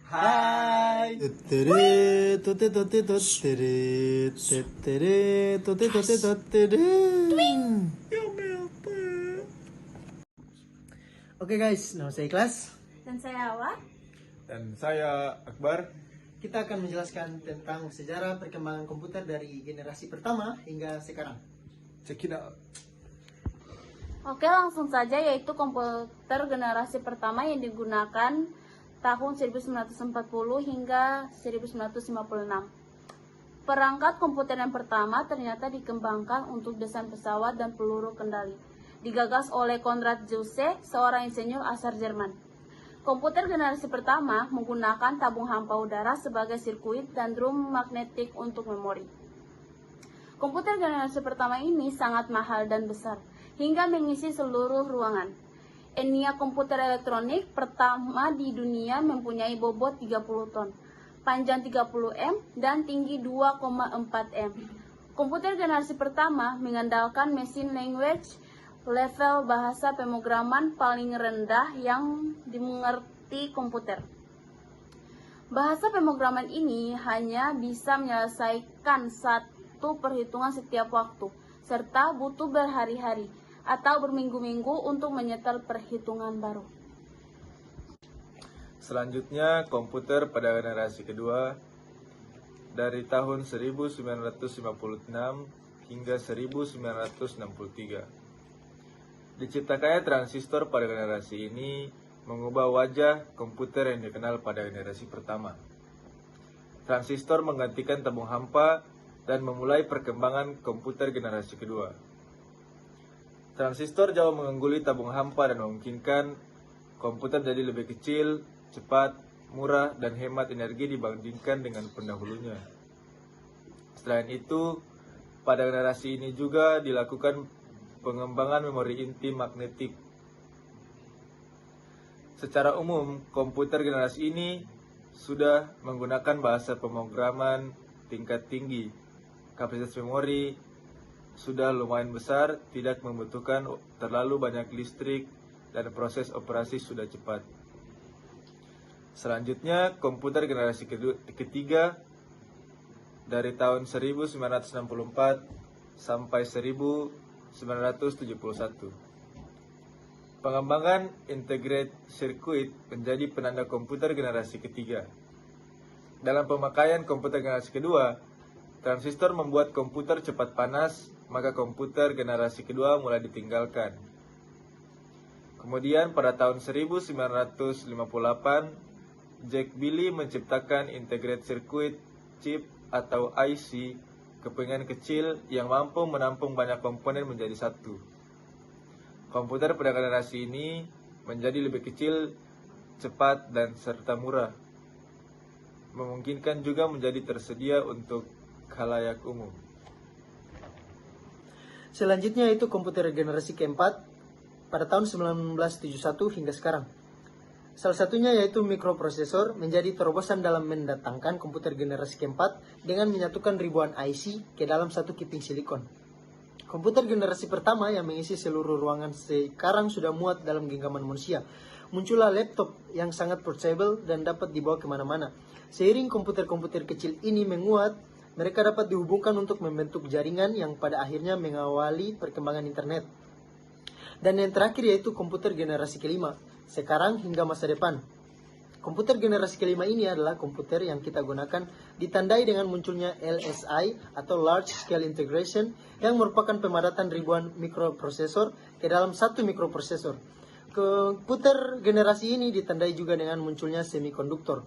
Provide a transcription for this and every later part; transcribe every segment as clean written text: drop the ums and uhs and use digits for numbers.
Hai. Oke guys, nama saya Ikhlas. Dan saya Hawa. Dan saya Akbar. Kita akan menjelaskan tentang sejarah perkembangan komputer dari generasi pertama hingga sekarang. Check it out. Oke, langsung saja, yaitu komputer generasi pertama yang digunakan tahun 1940 hingga 1956. Perangkat komputer yang pertama ternyata dikembangkan untuk desain pesawat dan peluru kendali. Digagas oleh Konrad Zuse, seorang insinyur asal Jerman. Komputer generasi pertama menggunakan tabung hampa udara sebagai sirkuit dan drum magnetik untuk memori. Komputer generasi pertama ini sangat mahal dan besar, hingga mengisi seluruh ruangan. ENIAC komputer elektronik pertama di dunia mempunyai bobot 30 ton, panjang 30 m, dan tinggi 2,4 m. Komputer generasi pertama mengandalkan machine language, level bahasa pemrograman paling rendah yang dimengerti komputer. Bahasa pemrograman ini hanya bisa menyelesaikan satu perhitungan setiap waktu, serta butuh berhari-hari atau berminggu-minggu untuk menyetel perhitungan baru. Selanjutnya, komputer pada generasi kedua dari tahun 1956 hingga 1963. Diciptakannya transistor pada generasi ini mengubah wajah komputer yang dikenal pada generasi pertama. Transistor menggantikan tabung hampa dan memulai perkembangan komputer generasi kedua. Transistor jauh mengungguli tabung hampa dan memungkinkan komputer jadi lebih kecil, cepat, murah, dan hemat energi dibandingkan dengan pendahulunya. Selain itu, pada generasi ini juga dilakukan pengembangan memori inti magnetik. Secara umum, komputer generasi ini sudah menggunakan bahasa pemrograman tingkat tinggi. Kapasitas memori sudah lumayan besar, tidak membutuhkan terlalu banyak listrik, dan proses operasi sudah cepat. Selanjutnya, komputer generasi ketiga dari tahun 1964 sampai 1971. Pengembangan integrated circuit menjadi penanda komputer generasi ketiga. Dalam pemakaian komputer generasi kedua, transistor membuat komputer cepat panas, maka komputer generasi kedua mulai ditinggalkan. Kemudian pada tahun 1958, Jack Billy menciptakan integrated circuit chip atau IC, kepingan kecil yang mampu menampung banyak komponen menjadi satu. Komputer pada generasi ini menjadi lebih kecil, cepat, dan serta murah. Memungkinkan juga menjadi tersedia untuk khalayak umum. Selanjutnya itu komputer generasi keempat pada tahun 1971 hingga sekarang. Salah satunya yaitu mikroprosesor menjadi terobosan dalam mendatangkan komputer generasi keempat dengan menyatukan ribuan IC ke dalam satu keping silikon. Komputer generasi pertama yang mengisi seluruh ruangan sekarang sudah muat dalam genggaman manusia. Muncullah laptop yang sangat portable dan dapat dibawa kemana-mana. Seiring komputer-komputer kecil ini menguat, mereka dapat dihubungkan untuk membentuk jaringan yang pada akhirnya mengawali perkembangan internet. Dan yang terakhir yaitu komputer generasi kelima, sekarang hingga masa depan. Komputer generasi kelima ini adalah komputer yang kita gunakan ditandai dengan munculnya LSI atau Large Scale Integration yang merupakan pemadatan ribuan mikroprosesor ke dalam satu mikroprosesor. Komputer generasi ini ditandai juga dengan munculnya semikonduktor.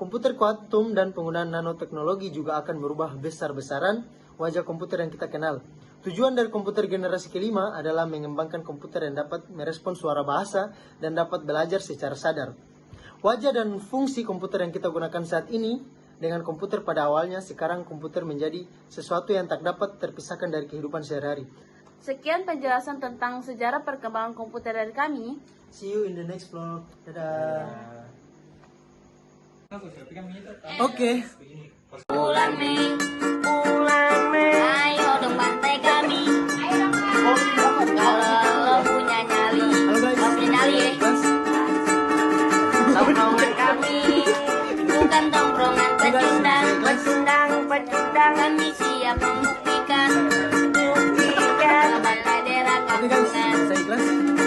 Komputer kuantum dan penggunaan nanoteknologi juga akan merubah besar-besaran wajah komputer yang kita kenal. Tujuan dari komputer generasi kelima adalah mengembangkan komputer yang dapat merespons suara bahasa dan dapat belajar secara sadar. Wajah dan fungsi komputer yang kita gunakan saat ini dengan komputer pada awalnya, sekarang komputer menjadi sesuatu yang tak dapat terpisahkan dari kehidupan sehari-hari. Sekian penjelasan tentang sejarah perkembangan komputer dari kami. See you in the next vlog. Dadah. Oke. Pulang nih, ayo dong bantai kami. Kalau punya nyali, Halo guys. punya nyali ya. Tolong kami. Kami siap membuktikan Tapi kan bendera saya kampungan. ikhlas.